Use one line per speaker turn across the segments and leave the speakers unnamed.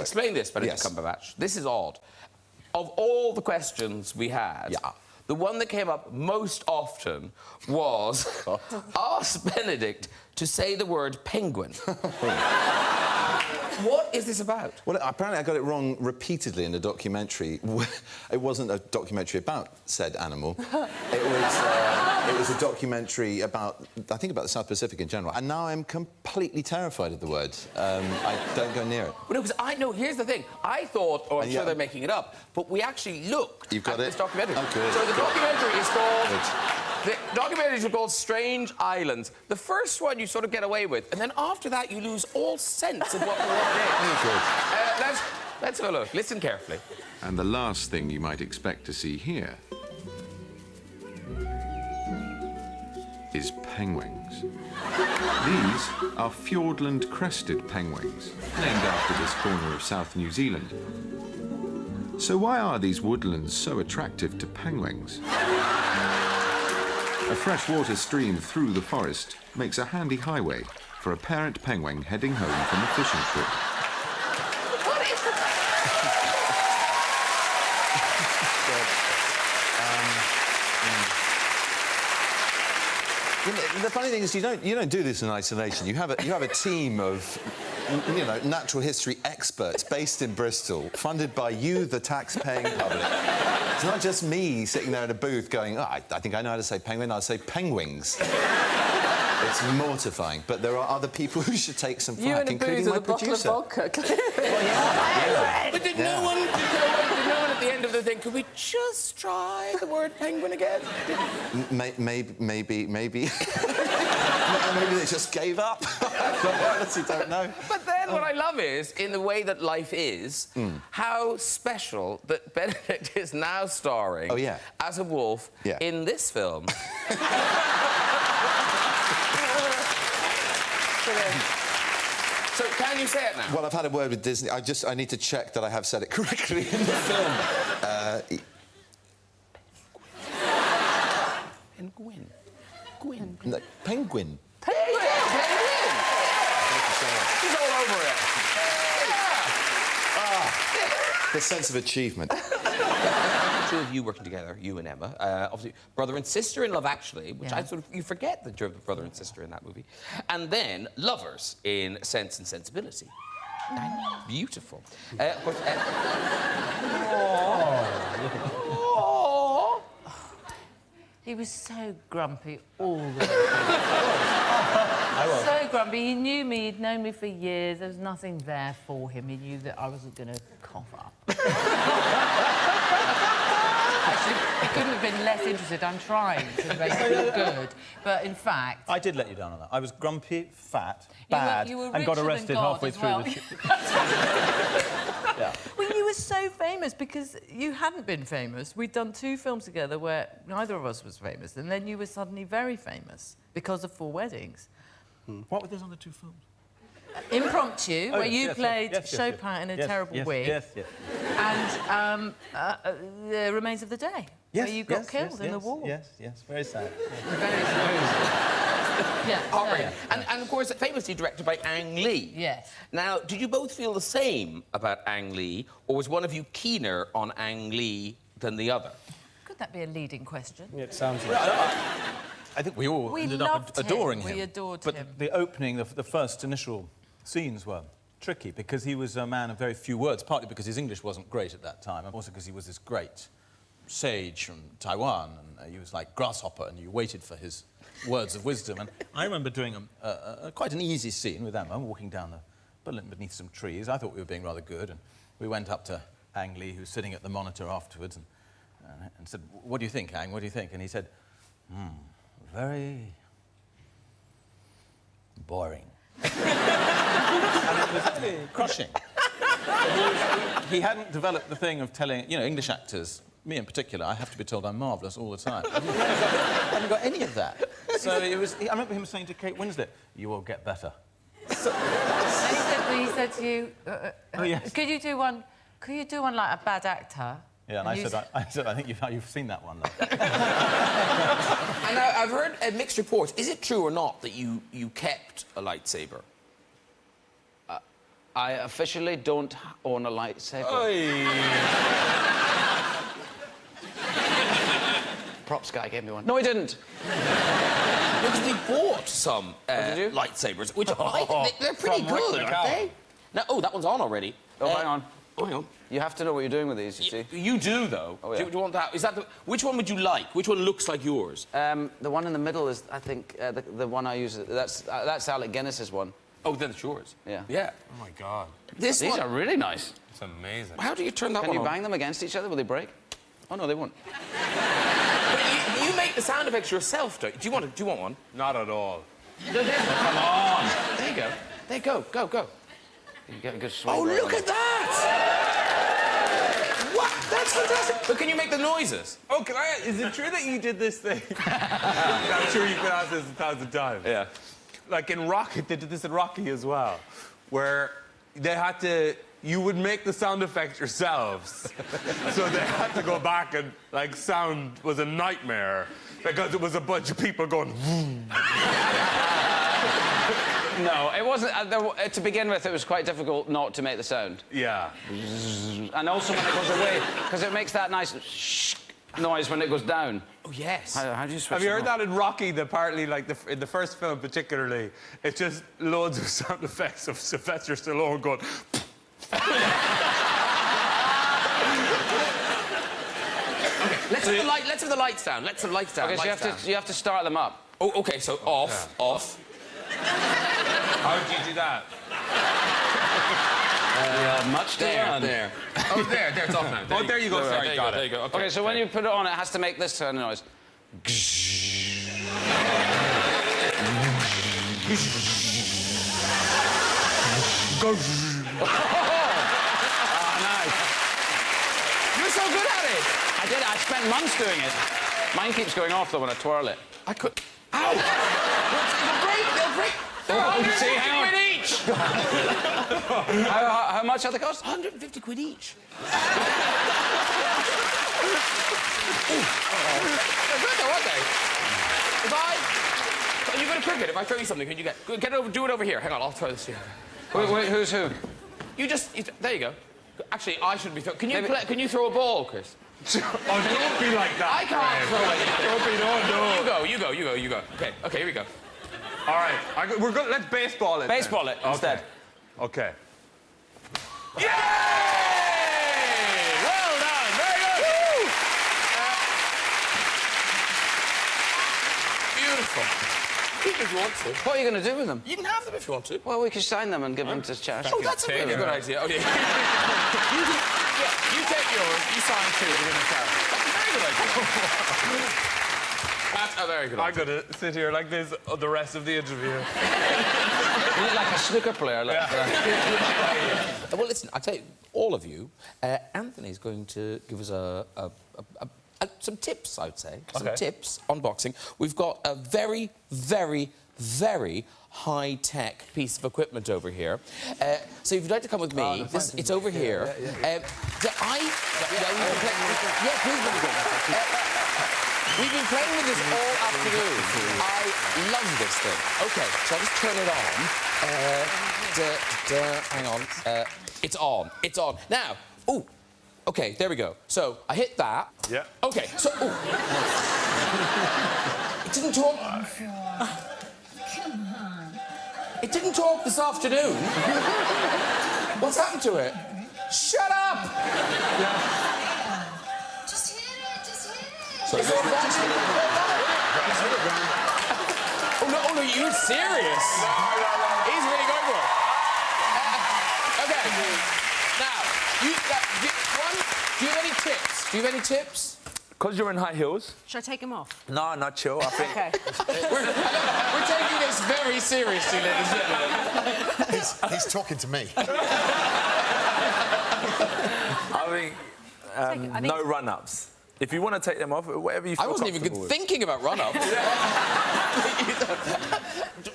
work.
explain this, Benedict Cumberbatch. This is odd. Of all the questions we had, the one that came up most often was ask Benedict to say the word penguin. What is this about?
Well, apparently I got it wrong repeatedly in a documentary. It wasn't a documentary about said animal. It was a documentary about, I think, about the South Pacific in general. And now I'm completely terrified of the word. I don't go near it.
Well, no, because I know, here's the thing. I thought, or I'm sure they're making it up, but we actually looked at this documentary.
Oh, good.
So the documentary is called... The documentaries are called Strange Islands. The first one you sort of get away with, and then after that you lose all sense of what it is. Let's have a look. Listen carefully.
And the last thing you might expect to see here is penguins. These are Fiordland crested penguins, named after this corner of South New Zealand. So why are these woodlands so attractive to penguins? A freshwater stream through the forest makes a handy highway for a parent penguin heading home from a fishing trip.
What is
The funny thing is, you don't do this in isolation. You have a team of, natural history experts based in Bristol, funded by you, the tax-paying public. It's not just me sitting there in a booth going, I think I know how to say penguin. I'll say penguins. It's mortifying, but there are other people who should take some flack, including my producer.
But
did no one at the end of the thing, could we just try the word penguin again?
Maybe. Maybe they just gave up. I honestly don't know.
But then what I love is, in the way that life is, how special that Benedict is now starring as a wolf in this film. So, can you say it now?
Well, I've had a word with Disney. I need to check that I have said it correctly in the film.
Penguin.
No, penguin.
Penguin! He's all over it.
The sense of achievement.
Two of you working together, you and Emma, obviously brother and sister in Love Actually, which you forget that you're the brother and sister in that movie, and then lovers in Sense and Sensibility. Beautiful. Of course,
He was so grumpy all the time. So grumpy. He knew me, he'd known me for years. There was nothing there for him. He knew that I wasn't going to cough up. Actually, he couldn't have been less interested. I'm trying to make it look good. But in fact...
I did let you down on that. I was grumpy, fat, bad, and got arrested halfway through the...
Well, you were so famous because you hadn't been famous. We'd done 2 films together where neither of us was famous, and then you were suddenly very famous because of 4 Weddings.
What were those other 2 films?
Impromptu, where you played Chopin in a terrible wig. And The Remains of the Day, where you got killed in the war.
Yes, very sad.
Very sad.
And of course, famously directed by Ang Lee.
Yes.
Now, did you both feel the same about Ang Lee, or was one of you keener on Ang Lee than the other?
Could that be a leading question?
Yeah, it sounds like... I think we all ended up adoring him.
We adored
him.
But
the opening, the first initial scenes were tricky because he was a man of very few words, partly because his English wasn't great at that time, and also because he was this great sage from Taiwan, and he was like Grasshopper, and you waited for his words of wisdom. And I remember doing quite an easy scene with Emma, walking down beneath some trees. I thought we were being rather good, and we went up to Ang Lee, who was sitting at the monitor afterwards, and said, "What do you think, Ang? What do you think?" And he said, very boring. And it was really crushing. He hadn't developed the thing of telling, English actors, me in particular, I have to be told I'm marvellous all the time. I hadn't got any of that. So I remember him saying to Kate Winslet, "You will get better."
So, he said to you, could you do one like a bad actor?
Yeah, and I said, I think you've seen that one, though.
And I've heard mixed reports. Is it true or not that you kept a lightsaber?
I officially don't own a lightsaber. Props guy gave me one. No, he didn't.
Because we bought some
did you?
lightsabers, which I think they're pretty good, aren't they? No, oh, that one's on already.
Oh, hang on.
Oh, hang on.
You have to know what you're doing with these, you see.
You do, though.
Oh, yeah.
Do you want that? Is that the... Which one would you like? Which one looks like yours?
The one in the middle is, I think, the one I use. That's Alec Guinness's one.
Oh, then it's yours.
Yeah.
Yeah.
Oh, my God.
These are really nice.
It's amazing.
How do you turn that
Can
one
you
on?
bang them against each other? Will they break? Oh, no, they won't.
But you make the sound effects yourself, don't you? Do you want one?
Not at all.
Come on. There you go. There you go. Go, go.
You get a good swing.
Oh, look at that! What? That's fantastic. But can you make the noises?
Oh, can I... Is it true that you did this thing? I'm sure you've been asked this 1,000 times.
Yeah.
Like in Rocky, they did this in Rocky as well, where they had to... You would make the sound effects yourselves. So they had to go back and, like, sound was a nightmare because it was a bunch of people going...
No, it wasn't. To begin with, it was quite difficult not to make the sound.
Yeah.
And also when it goes away, because it makes that nice noise when it goes down.
Oh, yes.
How do you switch
Have you
them
heard
off?
that in Rocky? That apparently, like, in the first film particularly, it's just loads of sound effects of Sylvester Stallone going...
Let's have the lights down. Let's have the lights down.
Okay, so you have to start them up.
Oh, okay, so off, off.
How do you do that?
Much to learn.
There. Oh, there, it's off now.
Oh, there you go. Sorry, got it.
There you go.
Okay, so when you put it on, it has to make this kind of noise. Nice.
You're so good at it.
I did it. I spent months doing it. Mine keeps going off, though, when I twirl it.
I could... Ow! They'll break. They're
Oh,
150
see, hang on.
quid each.
How much are they cost?
150 quid each. They're good though, aren't they? Are you good at cricket? If I throw you something, can you get it over? Do it over here. Hang on, I'll throw this to you.
Wait, who's who?
There you go. Actually, I should be. Can you throw a ball, Chris?
Oh, don't be like that.
I can't throw anything.
Don't be, no.
You go. Okay, here we go.
All right, we're good. Let's baseball it.
Baseball it instead.
Okay.
Yay! Well done. Very good. Beautiful. Keep them if you want to.
What are you going to do with them?
You can have them if you want to.
Well, we could sign them and give them to charity.
Oh, that's a really good idea. Oh, yeah. You take yours, you sign two, we're going to charity. That's a very good idea. That's a very good idea.
I'm going to sit here like this the rest of the interview.
You look like a snooker player. Like
Well, listen, I'll tell you, all of you, Anthony's going to give us some tips, I would say. Some tips on boxing. We've got a very, very, very high-tech piece of equipment over here. So if you'd like to come with me, it's over here. We've been playing with this all afternoon. I love this thing. OK, so I'll just turn it on. Hang on. It's on. It's on. Now, ooh. OK, there we go. So I hit that.
Yeah.
OK, so... Ooh. It didn't talk...
Come on.
It didn't talk this afternoon. What's happened to it? Shut up!
Just hit it.
Is there a box? Oh no, you're serious. He's really going for it. Okay. Now, do you have any tips? Do you have any tips?
Because you're in high heels.
Should I take them off?
No, not chill. I think.
Okay.
We're taking this very seriously, ladies and gentlemen.
He's talking to me.
I think no run-ups. If you want to take them off, whatever you feel
I wasn't even
comfortable with.
thinking about run-ups.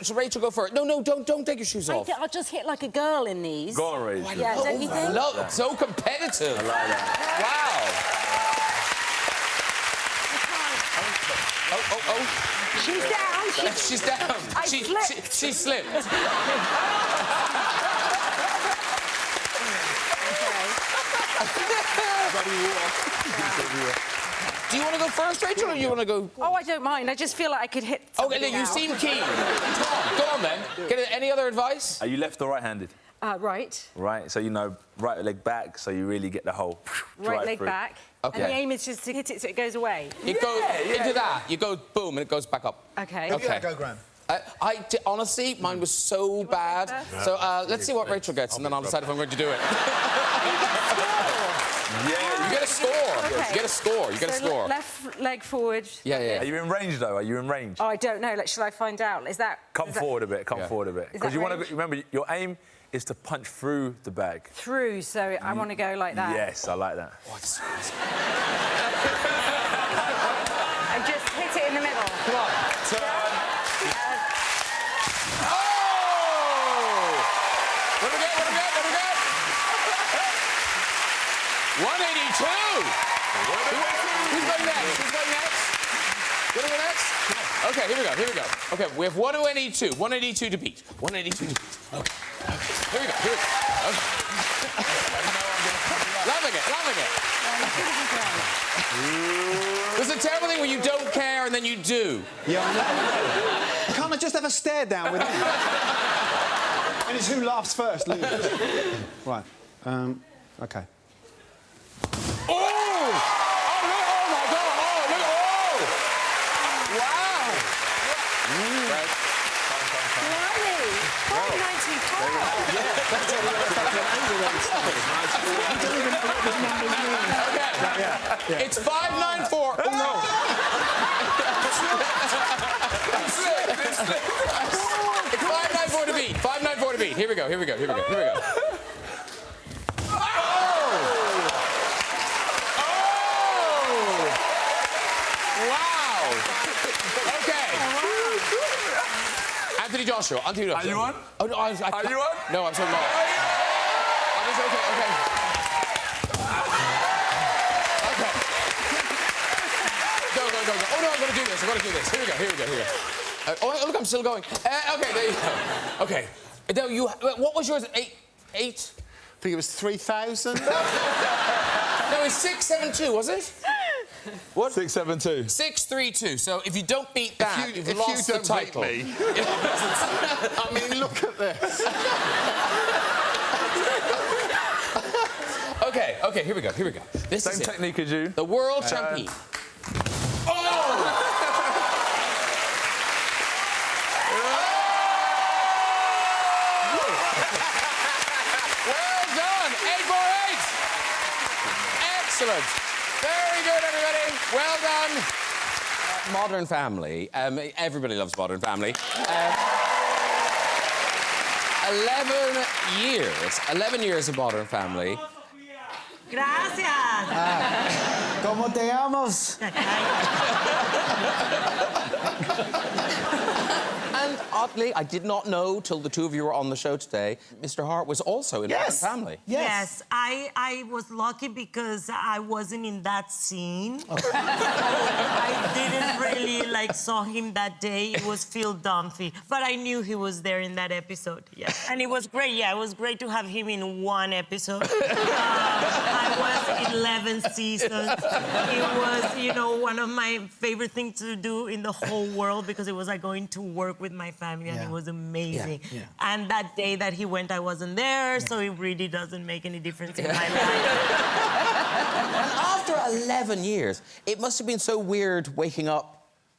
So Rachel, go for it. No, don't take your shoes off.
I'll just hit like a girl in these.
Go on, Rachel.
Yeah, don't you think?
So competitive.
I like that.
Wow. Oh.
She's down.
She's down.
I slipped.
She slipped. Do you want to go first, Rachel, or you want to go...
Oh, I don't mind. I just feel like I could hit
Okay, then you
now.
seem keen. Go on, then. Any other advice?
Are you left or right-handed?
Right.
Right, so you know, right leg back, so you really get the whole...
Right leg
through.
back.
Okay.
And the aim is just to hit it so it goes away.
You go into that. You go boom, and it goes back up.
Okay.
Okay.
Go, Graham.
Honestly, mine was so bad. So let's see what Rachel gets, and then I'll decide if I'm going to do it.
Yeah,
You get a score.
Okay.
You get a score. You get a
So
score.
left leg forward.
Yeah.
Are you in range, though? Are you in range?
Oh, I don't know. Like, shall I find out? Is that...
Come forward a bit, come forward a bit.
Is
Because
that
you want
range?
to... Remember, your aim is to punch through the bag.
Through, so I want to go like that.
Yes, I like that.
And just hit it in the middle.
Come on.
What do we get? 182! Who's going next? What do we next? Okay, here we go. Okay, we have 182. 182 to beat. 182 to beat. Okay. Here we go. Okay. Loving it. There's a terrible thing where you don't care and then you do.
Yeah, I know. Can't I just have a stare down with him? And it's who laughs first, loses. Right. OK.
Oh! Oh, look! Oh, my God! Oh, look! Oh! Wow! Right. Okay. It's 594. Oh, no. It's 594 to beat. 594 to beat. Here we go. Anthony Joshua.
Are you on?
Oh, no,
Are you on?
No, I'm so not. Okay. Go. Oh, no, I'm going to do this. Here we go. Oh, look, I'm still going. Okay, there you go. Okay. Now, what was yours? Eight?
I think it was 3,000.
No, it was 672, was it?
What? 672.
632. So if you don't beat that, you've lost the title.
I mean, look at this.
Okay, here we go. This
Same
is it.
technique as you.
The world champion. Oh! Well done! 848! Excellent. Very good, everybody. Well done. Modern Family. Everybody loves Modern Family. 11 years of Modern Family.
Gracias.
¿Cómo te llamas?
And oddly, I did not know till the two of you were on the show today, Mr. Hart was also in Modern Family.
Yes, I was lucky because I wasn't in that scene. I didn't really saw him that day. It was Phil Dunphy, but I knew he was there in that episode. Yeah, and it was great. Yeah, it was great to have him in one episode. I was 11 seasons. It was, one of my favorite things to do in the whole world because it was like going to work with my family, and it was amazing. Yeah. And that day that he went, I wasn't there, so it really doesn't make any difference in my life.
And after 11 years, it must have been so weird waking up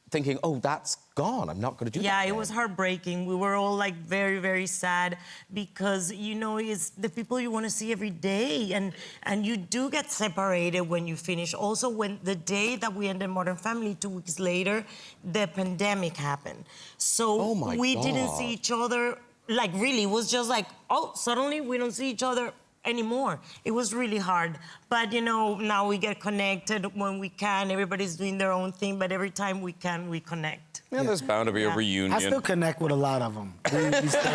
thinking, oh, that's gone. I'm not going to do that.
Yeah, it was heartbreaking. We were all very, very sad because, it's the people you want to see every day. And you do get separated when you finish. Also, when the day that we ended Modern Family, 2 weeks later, the pandemic happened. So we didn't see each other, really. It was just suddenly we don't see each other anymore. It was really hard. But, now we get connected when we can. Everybody's doing their own thing, but every time we can, we connect.
Yeah, there's bound to be a reunion.
I still connect with a lot of them. We still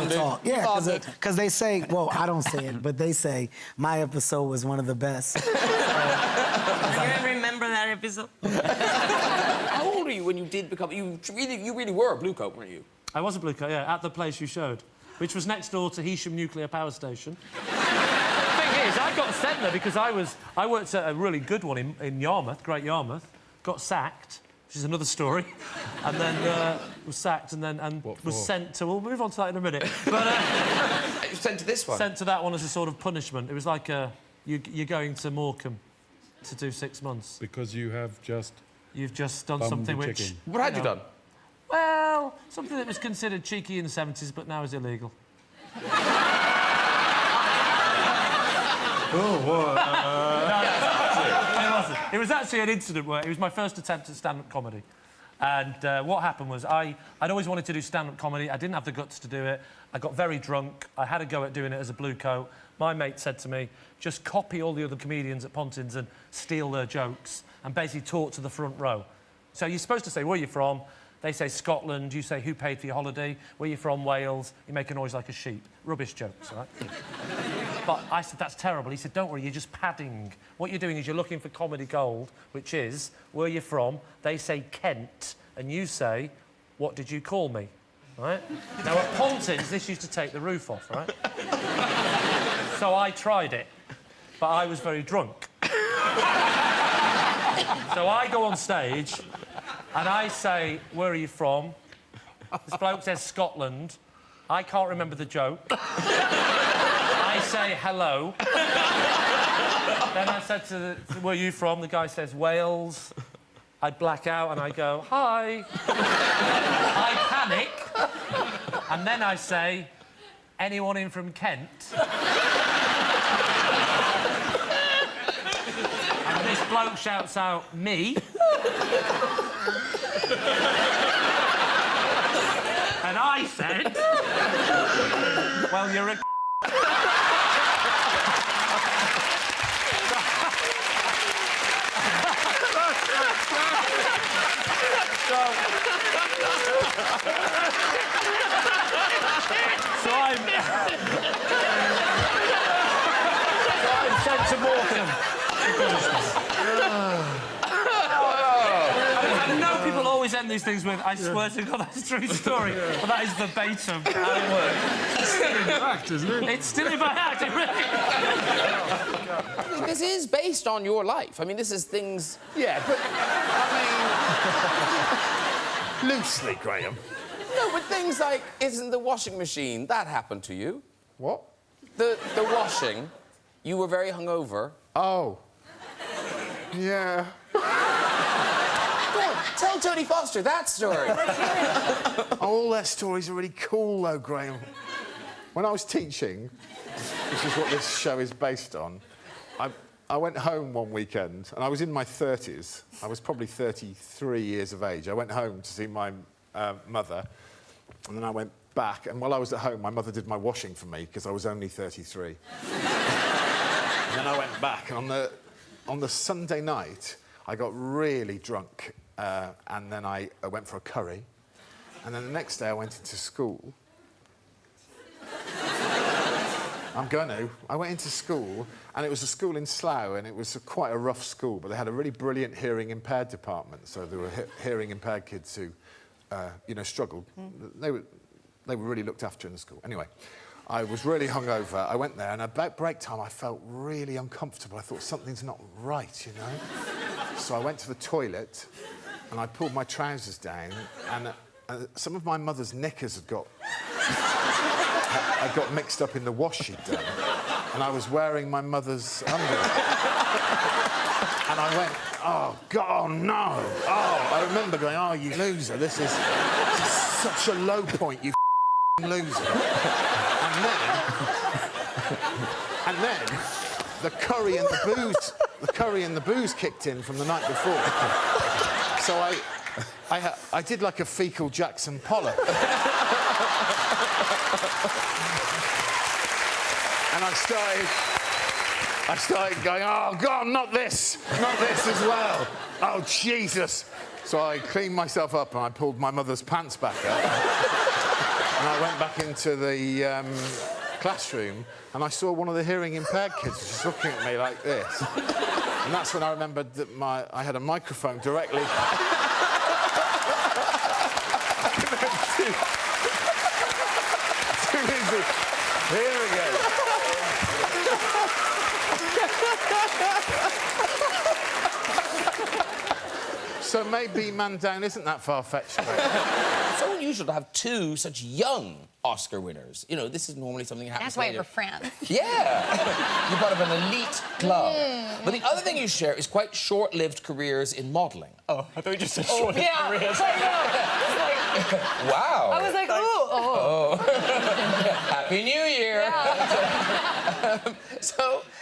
talk. Yeah, because they say, well, I don't say it, but they say my episode was one of the best.
I remember that episode.
How old are you when you did become... You really were a Blue Coat, weren't you?
I was a Blue Coat, yeah, at the place you showed, which was next door to Heysham Nuclear Power Station. The thing is, I got sent there because I worked at a really good one in Yarmouth, Great Yarmouth, got sacked, which is another story, and then was sacked and was sent to... We'll move on to that in a minute. But
sent to this one?
Sent to that one as a sort of punishment. It was like you're going to Morecambe to do 6 months.
Because you have just...
You've just done something which...
What had you done?
Well, something that was considered cheeky in the 70s, but now is illegal.
Oh, what?
It was actually an incident where it was my first attempt at stand-up comedy. And what happened was I'd always wanted to do stand-up comedy. I didn't have the guts to do it. I got very drunk. I had a go at doing it as a blue coat. My mate said to me, just copy all the other comedians at Pontins and steal their jokes and basically talk to the front row. So you're supposed to say, where are you from? They say Scotland. You say, who paid for your holiday? Where are you from? Wales. You make a noise like a sheep. Rubbish jokes, right? But I said, that's terrible. He said, don't worry, you're just padding. What you're doing is you're looking for comedy gold, which is, where are you from? They say Kent, and you say, what did you call me? Right? Now, at Pontins, this used to take the roof off, right? So I tried it, but I was very drunk. So I go on stage, and I say, where are you from? This bloke says Scotland. I can't remember the joke. I say hello. Then I said where are you from? The guy says Wales. I black out and I go, hi. I panic. And then I say, anyone in from Kent? And this bloke shouts out, me. And I said, well, you're a... So I'm sent to Morecambe. I know people always end these things with, I swear to God, that's a true story. But that is verbatim how it works.
It's still in your act, isn't it?
It's still in my act, it really.
I mean, this is based on your life. I mean, this is things...
Yeah, but, I mean... loosely, Graham.
No, but things like, isn't the washing machine, that happened to you.
What?
The washing, you were very hungover.
Oh. Yeah.
Well, tell Jodie Foster that story.
All their stories are really cool, though, Graham. When I was teaching, which is what this show is based on, I went home one weekend, and I was in my 30s. I was probably 33 years of age. I went home to see my mother, and then I went back, and while I was at home, my mother did my washing for me, because I was only 33. And then I went back, and on the Sunday night, I got really drunk, and then I went for a curry, and then the next day I went into school. I went into school, and it was a school in Slough, and it was quite a rough school, but they had a really brilliant hearing-impaired department, so there were hearing-impaired kids who, you know, struggled. They were really looked after in the school. Anyway, I was really hungover. I went there, and about break time, I felt really uncomfortable. I thought, something's not right, you know? So I went to the toilet, and I pulled my trousers down, and some of my mother's knickers had got mixed up in the wash she'd done, and I was wearing my mother's underwear. And I went, oh, God, no. Oh, I remember going, oh, you loser, this is such a low point, you loser. And then the curry and the booze kicked in from the night before. So I did like a fecal Jackson Pollock. And I started going, oh, God, not this as well. Oh, Jesus. So I cleaned myself up and I pulled my mother's pants back up. And I went back into the classroom and I saw one of the hearing-impaired kids just looking at me like this. And that's when I remembered that I had a microphone directly... Here we go. So maybe Man Down isn't that far-fetched.
It's so unusual to have two such young Oscar winners. You know, this is normally something that happens
That's why
later.
we're friends.
Yeah. You're part of an elite club. But the other thing you share is quite short-lived careers in modelling.
Oh, I thought you just said short-lived careers.
Wow.
I was like, ooh,
oh. Happy New Year. Yeah.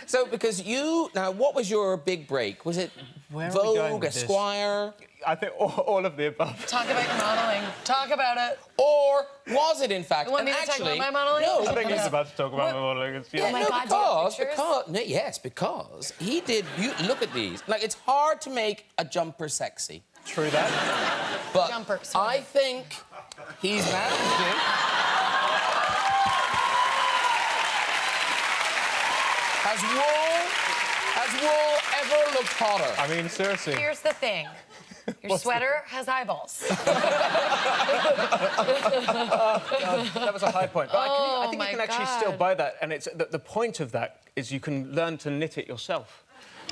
So because now, what was your big break? Was it Vogue, Esquire?
I think all of the above.
Talk about your modelling. Talk about it.
Or was it, in fact,
You want me to talk about my modelling?
No.
I think he's about to talk about my modelling.
Yeah, oh my God,
because he did... look at these. Like, it's hard to make a jumper sexy.
True that.
But
Jumper,
I think he's managed it. Has wool ever looked hotter?
I mean, seriously.
Here's the thing. Your sweater has eyeballs.
That was a high point. But I think you can actually still buy that, and it's the point of that is you can learn to knit it yourself.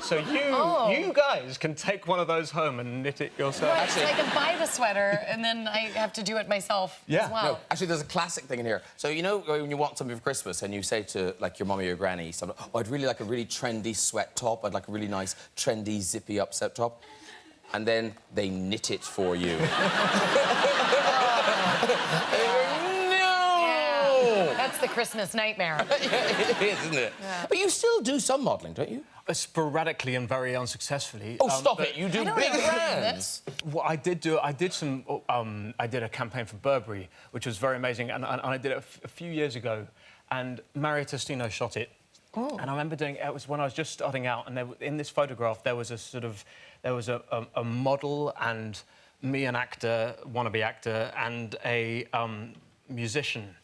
So you guys can take one of those home and knit it yourself.
Right, so I can buy the sweater, and then I have to do it myself as well.
No, actually, there's a classic thing in here. So, you know, when you want something for Christmas and you say to, like, your mummy or your granny, something, oh, I'd really like a really trendy sweat top. I'd like a really nice, trendy, zippy-up sweat top. And then they knit it for you. No!
Yeah, that's the Christmas nightmare.
It is, isn't it?
Yeah.
But you still do some modelling, don't you?
Sporadically and very unsuccessfully.
Oh, stop it! You do big brands.
What I did do, I did a campaign for Burberry, which was very amazing, and I did it a few years ago, and Mario Testino shot it. Oh. And I remember doing it was when I was just starting out, and in this photograph there was a model and me, an actor, wannabe actor, and a musician.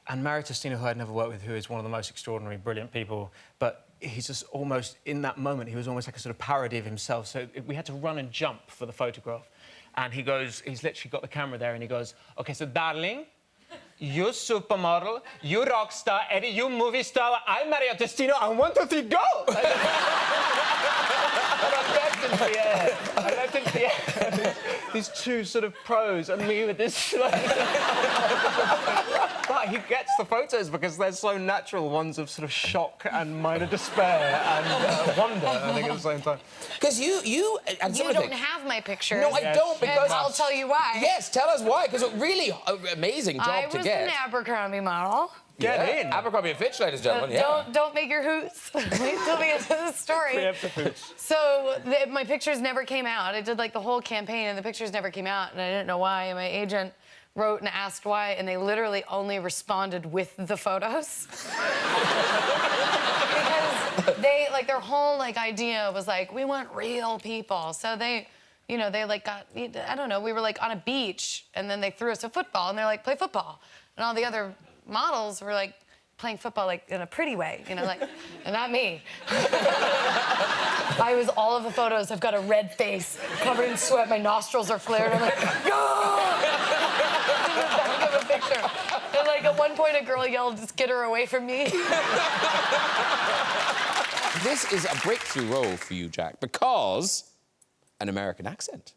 And Mario Testino, who I'd never worked with, who is one of the most extraordinary, brilliant people, but he's just almost, in that moment, he was almost like a sort of parody of himself. So we had to run and jump for the photograph. And he goes, he's literally got the camera there, and he goes, OK, so darling, you supermodel, you rock star, Eddie, you movie star, I'm Mario Testino, and 1, 2, 3, go! And I left into the air. These two sort of pros, and me with this... But he gets the photos because they're so natural, ones of sort of shock and minor despair and wonder, I think, at the same time.
Because you
don't have my pictures.
No, I don't, because...
And I'll tell you why.
Yes, tell us why, because a really amazing job to get.
I was an Abercrombie model.
Get in. Abercrombie & Fitch, ladies and gentlemen,
Don't make your hoots. Wait till we get to the story.
Preemptive hoots.
So my pictures never came out. I did, like, the whole campaign, and the pictures never came out, and I didn't know why, and my agent wrote and asked why, and they literally only responded with the photos. Because they, like, their whole, like, idea was, like, we want real people. So they, you know, they, like, got, I don't know, we were, like, on a beach, and then they threw us a football, and they're like, play football. And all the other models were, like, playing football, like, in a pretty way, you know, like, and not me. I was, all of the photos, I've got a red face, covered in sweat, my nostrils are flared, I'm like, no! In the back of a picture. And, like, at one point, a girl yelled, just get her away from me.
This is a breakthrough role for you, Jack, because an American accent.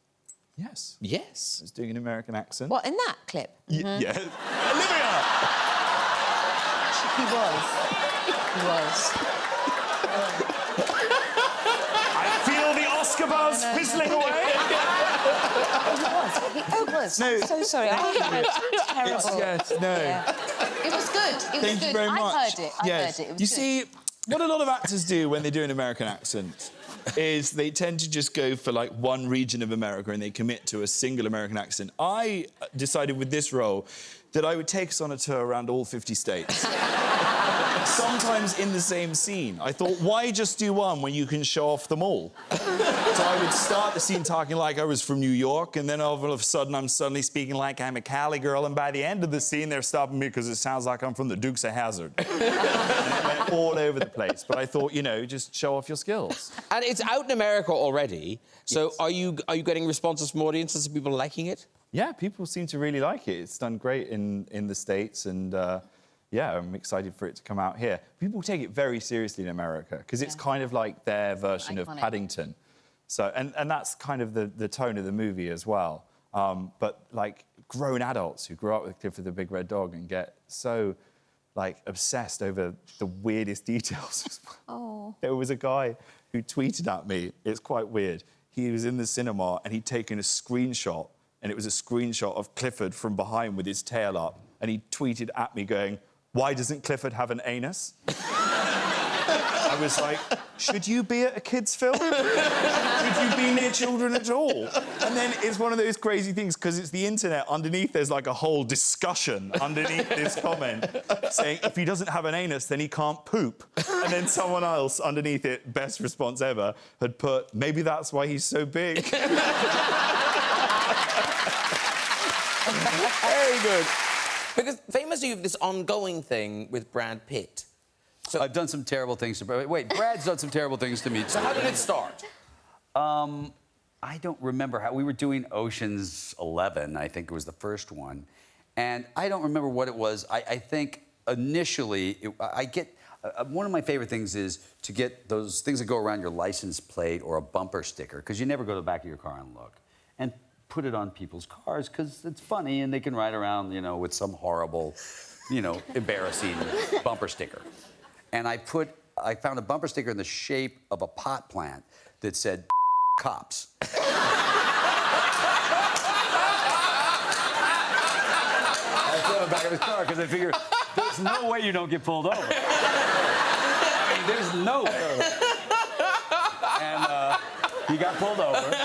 Yes.
Yes.
I was doing an American accent.
What, in that clip?
Yeah. Olivia!
He was.
I feel the Oscar buzz fizzling away.
It was. No. I'm so sorry. I heard it. Terrible.
Yes, no.
Yeah. It was good. It was
Thank
good.
you very much.
I heard it. I heard it. It was
You
good.
see, what a lot of actors do when they do an American accent is they tend to just go for, like, one region of America and they commit to a single American accent. I decided with this role that I would take us on a tour around all 50 states. Sometimes in the same scene. I thought, why just do one when you can show off them all? So I would start the scene talking like I was from New York, and then all of a sudden I'm suddenly speaking like I'm a Cali girl, and by the end of the scene they're stopping me because it sounds like I'm from the Dukes of Hazzard. And it went all over the place. But I thought, you know, just show off your skills.
And it's out in America already, so yes. Are you getting responses from audiences, people liking it?
Yeah, people seem to really like it. It's done great in the States, and yeah, I'm excited for it to come out here. People take it very seriously in America, because it's kind of like their version of Paddington. So, and that's kind of the tone of the movie as well. But, like, grown adults who grew up with Clifford the Big Red Dog and get so, like, obsessed over the weirdest details as well.
Oh.
There was a guy who tweeted at me. It's quite weird. He was in the cinema and he'd taken a screenshot, and it was a screenshot of Clifford from behind with his tail up, and he tweeted at me going, "Why doesn't Clifford have an anus?" I was like, should you be at a kids' film? Should you be near children at all? And then it's one of those crazy things, because it's the internet. Underneath, there's like a whole discussion underneath this comment saying, if he doesn't have an anus, then he can't poop. And then someone else underneath it, best response ever, had put, maybe that's why he's so big.
Very good. Because famously, you have this ongoing thing with Brad Pitt.
So I've done some terrible things to Brad. Wait, Brad's done some terrible things to me, too.
So how did it start?
I don't remember how. We were doing Ocean's 11, I think it was the first one. And I don't remember what it was. I think initially, one of my favorite things is to get those things that go around your license plate or a bumper sticker, because you never go to the back of your car and look. And put it on people's cars, because it's funny, and they can ride around, you know, with some horrible, you know, embarrassing bumper sticker. And I found a bumper sticker in the shape of a pot plant that said, cops.
I put it on the back of his car because I figure there's no way you don't get pulled over. I mean, there's no way. And he got pulled over.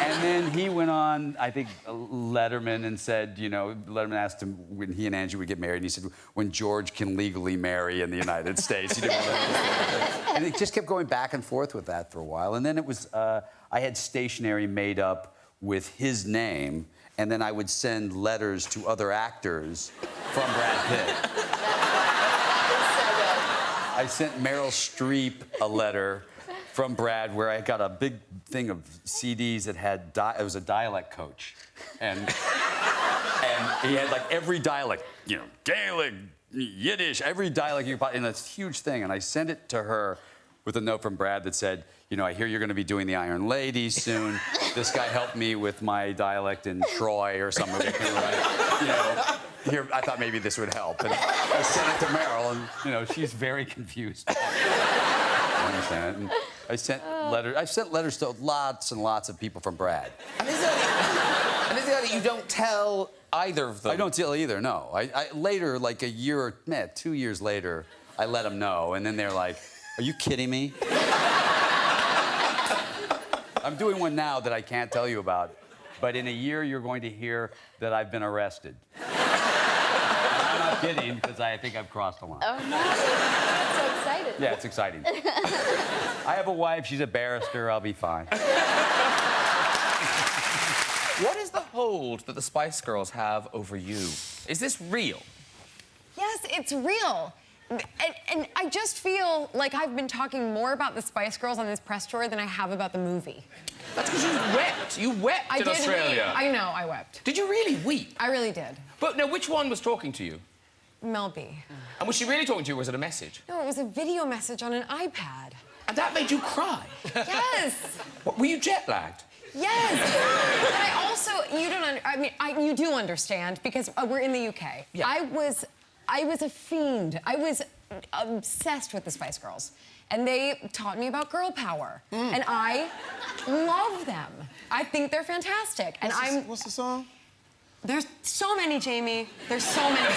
And then he went on, I think, Letterman, and said, you know, Letterman asked him when he and Angie would get married, and he said, when George can legally marry in the United States. He didn't want to... And it just kept going back and forth with that for a while. And then it was, I had stationery made up with his name, and then I would send letters to other actors from Brad Pitt. I sent Meryl Streep a letter from Brad, where I got a big thing of CDs that had, it was a dialect coach. And he had like every dialect, you know, Gaelic, Yiddish, every dialect you could possibly, and it's a huge thing. And I sent it to her with a note from Brad that said, you know, I hear you're gonna be doing the Iron Lady soon. This guy helped me with my dialect in Troy or something. You know, here, I thought maybe this would help. And I sent it to Meryl, and, you know, she's very confused. I understand it. And I sent letters to lots and lots of people from Brad.
And is that you don't tell either of them?
I don't tell either, no. I later, like a year or 2 years later, I let them know, and then they're like, are you kidding me? I'm doing one now that I can't tell you about, but in a year you're going to hear that I've been arrested. I'm not kidding, because I think I've crossed the line.
Oh, no. I'm so excited.
Yeah, it's exciting. I have a wife, she's a barrister, I'll be fine.
What is the hold that the Spice Girls have over you? Is this real?
Yes, it's real. And I just feel like I've been talking more about the Spice Girls on this press tour than I have about the movie.
That's because you wept. You wept in Australia.
I know, I wept.
Did you really weep?
I really did.
But now, which one was talking to you?
Mel B.
And was she really talking to you, or was it a message?
No, it was a video message on an iPad.
And that made you cry?
Yes.
What, were you jet-lagged?
Yes. But I also, you do understand, because we're in the UK.
Yeah.
I was a fiend. I was obsessed with the Spice Girls. And they taught me about girl power. And I love them. I think they're fantastic. And
What's the song?
There's so many, Jamie. There's so many.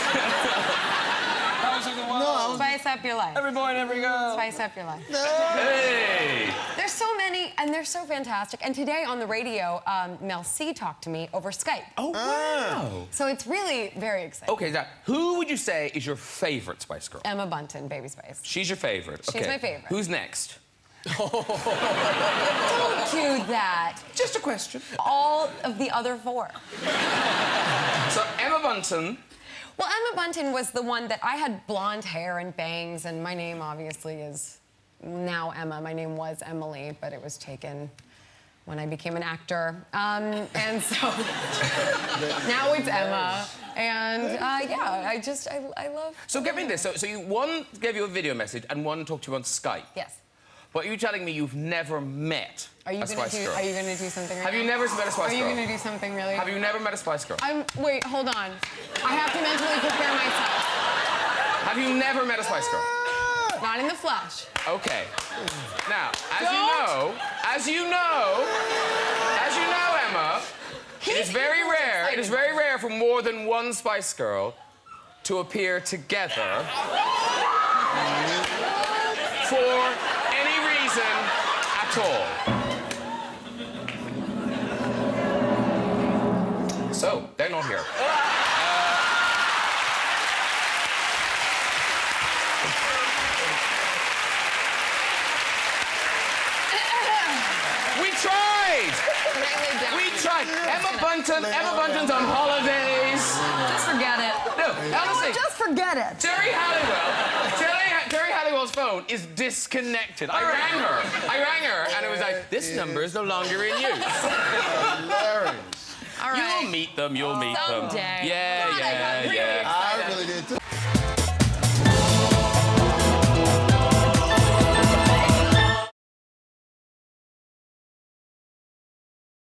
Spice up your life.
Every boy and every girl.
Spice up your life.
No. Hey!
There's so many, and they're so fantastic. And today on the radio, Mel C talked to me over Skype.
Oh, wow.
So it's really very exciting.
Okay, now, who would you say is your favorite Spice Girl?
Emma Bunton, Baby Spice.
She's your favorite.
She's my favorite.
Who's next?
Don't do that.
Just a question.
All of the other four.
So Emma Bunton.
Well, Emma Bunton was the one that I had blonde hair and bangs, and my name obviously is now Emma. My name was Emily, but it was taken when I became an actor. And so now it's Emma. And yeah, I love...
So get me this. So one gave you a video message and one talked to you on Skype.
Yes.
But you're telling me you've never met a Spice Girl?
Are you gonna do something? Right
Have you
now?
never met a Spice Girl?
Are you gonna do something really?
Have you never met a Spice Girl?
Wait, hold on. I have to mentally prepare myself.
Have you never met a Spice Girl?
Not in the flesh.
Okay. Now, as you know, Emma, it is very rare. It is very rare for more than one Spice Girl to appear together for any reason at all. So, they're not here. We tried! We tried. Emma Bunton's on holidays.
Just forget it.
No, honestly.
Just forget it.
Terry Halliwell's phone is disconnected. I rang her, and it was like, this number is no longer in use.
Hilarious.
All right.
You'll meet them.
Someday.
Yeah.